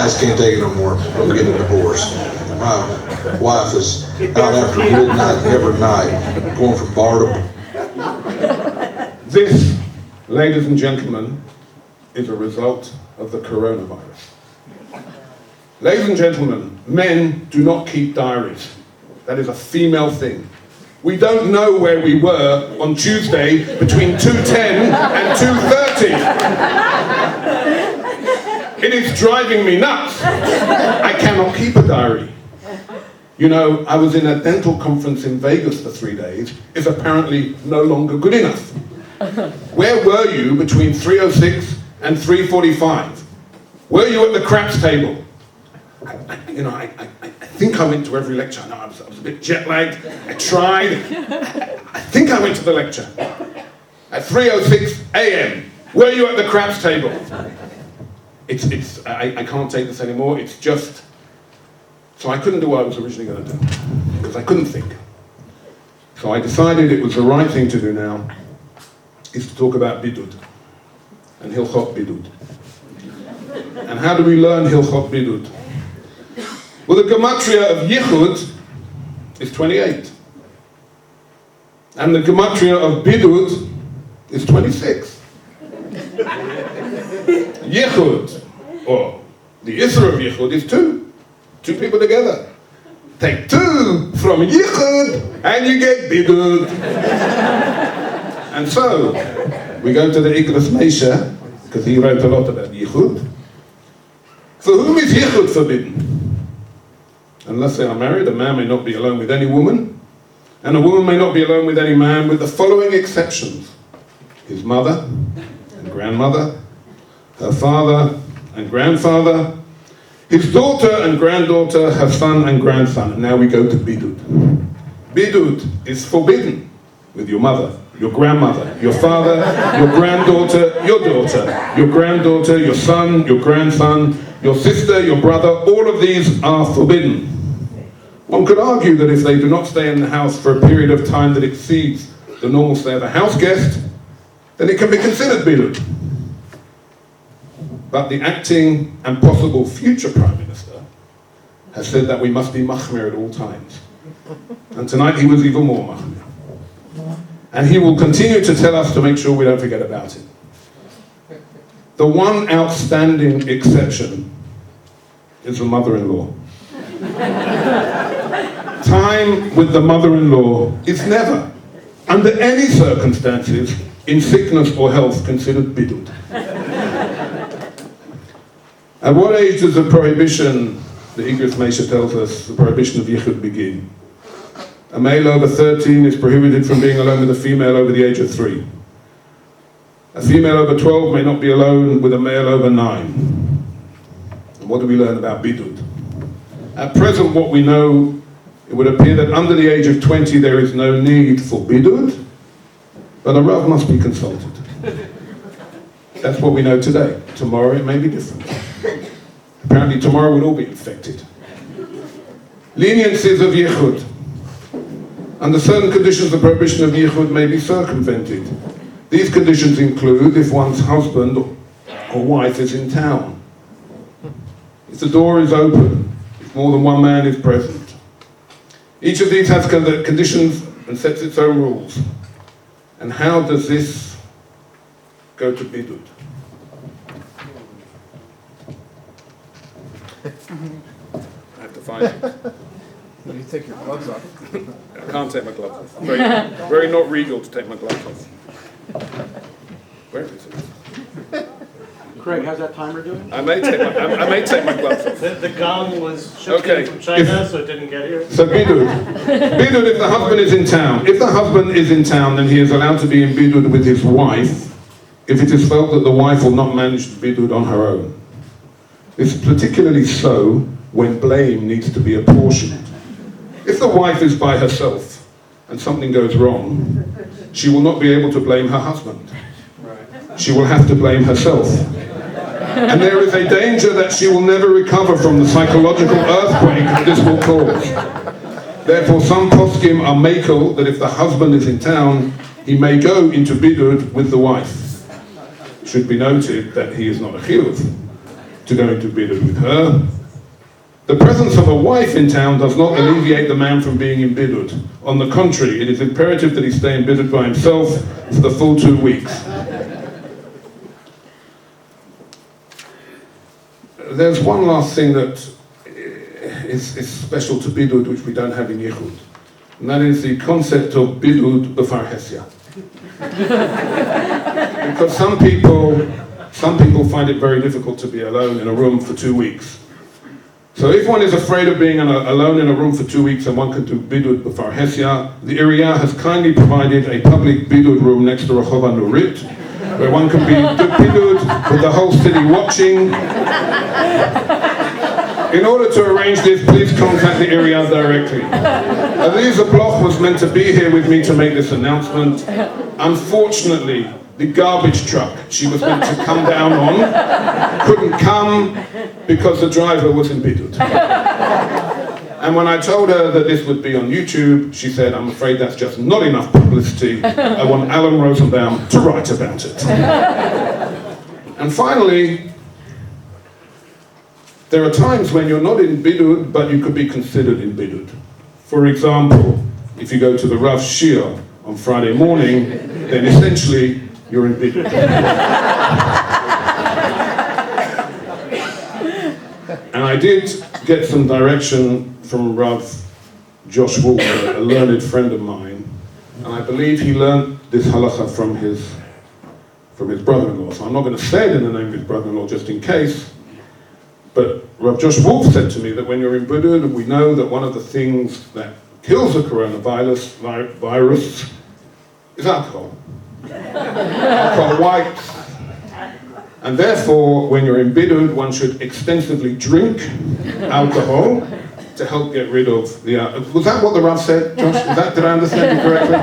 just can't take it no more. I'm getting a divorce. My wife is out after midnight every night, going from bar to... This, ladies and gentlemen, is a result of the coronavirus. Ladies and gentlemen, men do not keep diaries. That is a female thing. We don't know where we were on Tuesday between 2:10 and 2:30. It is driving me nuts. I cannot keep a diary. You know, I was in a dental conference in Vegas for 3 days. It's apparently no longer good enough. Where were you between 3:06 and 3:45? Were you at the craps table? I think I went to every lecture. I know I was a bit jet lagged. I tried. I think I went to the lecture. At 3:06 a.m. Were you at the craps table? I can't take this anymore. It's just... So I couldn't do what I was originally going to do, because I couldn't think. So I decided it was the right thing to do now, is to talk about Bidud, and Hilchot Bidud. And how do we learn Hilchot Bidud? Well, the gematria of Yichud is 28. And the gematria of Bidud is 26. Yichud, or the Isra of Yichud, is 2. 2 people together. Take 2 from Yichud and you get Bidud. And so, we go to the Igros Meisha, because he wrote a lot about Yichud. For whom is Yichud forbidden? Unless they are married, a man may not be alone with any woman, and a woman may not be alone with any man, with the following exceptions: his mother and grandmother, her father and grandfather, his daughter and granddaughter, her son and grandson. And now we go to Bidud. Bidud is forbidden with your mother, your grandmother, your father, your granddaughter, your daughter, your granddaughter, your son, your grandson, your sister, your brother. All of these are forbidden. One could argue that if they do not stay in the house for a period of time that exceeds the normal stay of a house guest, then it can be considered Bidud. But the acting and possible future Prime Minister has said that we must be machmir at all times. And tonight he was even more machmir. And he will continue to tell us to make sure we don't forget about it. The one outstanding exception is the mother-in-law. Time with the mother-in-law is never, under any circumstances, in sickness or health, considered Bidud. At what age does the prohibition, the Igros Meisha tells us, the prohibition of Yichud begin? A male over 13 is prohibited from being alone with a female over the age of 3. A female over 12 may not be alone with a male over 9. And what do we learn about Bidud? At present, what we know, it would appear that under the age of 20 there is no need for Bidud, but a Rav must be consulted. That's what we know today. Tomorrow it may be different. Apparently tomorrow we'll all be infected. Leniencies of Yichud. Under certain conditions the prohibition of Yichud may be circumvented. These conditions include if one's husband or wife is in town, if the door is open, if more than one man is present. Each of these has conditions and sets its own rules. And how does this go to Bidud? I have to find it. You take your gloves off. I can't take my gloves off. Very not regal to take my gloves off. Where is it? Craig, how's that timer doing? I may take my gloves off. The gong was shipped Okay. in from China, so it didn't get here. So Bidud. Bidud, if the husband is in town. If the husband is in town, then he is allowed to be in Bidud with his wife, if it is felt that the wife will not manage the Bidud on her own. It's particularly so when blame needs to be apportioned. If the wife is by herself and something goes wrong, she will not be able to blame her husband. She will have to blame herself. And there is a danger that she will never recover from the psychological earthquake this will cause. Therefore, some poskim are makel that if the husband is in town, he may go into Bidud with the wife. It should be noted that he is not a chiyuv. to go into Bidud with her. The presence of a wife in town does not alleviate the man from being in Bidud. On the contrary, it is imperative that he stay in Bidud by himself for the full 2 weeks. There's one last thing that is special to Bidud, which we don't have in Yichud, and that is the concept of Bidud b'farhesia. Because some people find it very difficult to be alone in a room for 2 weeks. So if one is afraid of being alone in a room for 2 weeks and one can do Bidud b'farhesia, the area has kindly provided a public Bidud room next to Rehov HaNurit, where one can do Bidud with the whole city watching. In order to arrange this, please contact the area directly. Elisa Bloch was meant to be here with me to make this announcement. Unfortunately, the garbage truck she was meant to come down on couldn't come because the driver was in Bidud. And when I told her that this would be on YouTube, she said, "I'm afraid that's just not enough publicity. I want Alan Rosenbaum to write about it." And finally, there are times when you're not in Bidud, but you could be considered in Bidud. For example, if you go to the Rav Shir on Friday morning, then essentially you're in Bidud. And I did get some direction from Rav Josh Wolf, a learned friend of mine, and I believe he learned this halacha from his brother-in-law. So I'm not going to say it in the name of his brother-in-law just in case, but Rav Josh Wolf said to me that when you're in Bidud, and we know that one of the things that kills the coronavirus is alcohol. Alcohol wipes. And therefore, when you're in Bidud, one should extensively drink alcohol to help get rid of the... was that what the Rav said, Josh? Did I understand you correctly?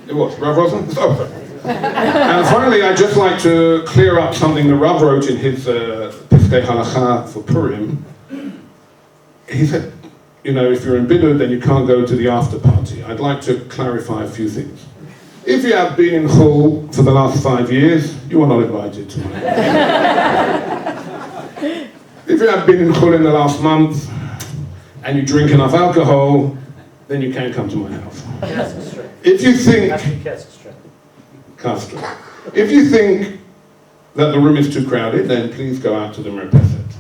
It was. Rav Rosen? Oh. And finally, I'd just like to clear up something the Rav wrote in his Piskei Halacha for Purim. He said, you know, if you're in Bidud, then you can't go to the after party. I'd like to clarify a few things. If you have been in Chul for the last 5 years, you are not invited to my house. If you have been in Chul in the last month and you drink enough alcohol, then you can't come to my house. If you think... Castro. If you think that the room is too crowded, then please go out to the Merpeset.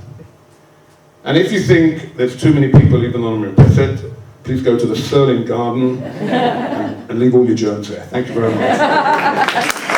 And if you think there's too many people even on the Merpeset, please go to the Serling Garden and leave all your germs there. Thank you very much.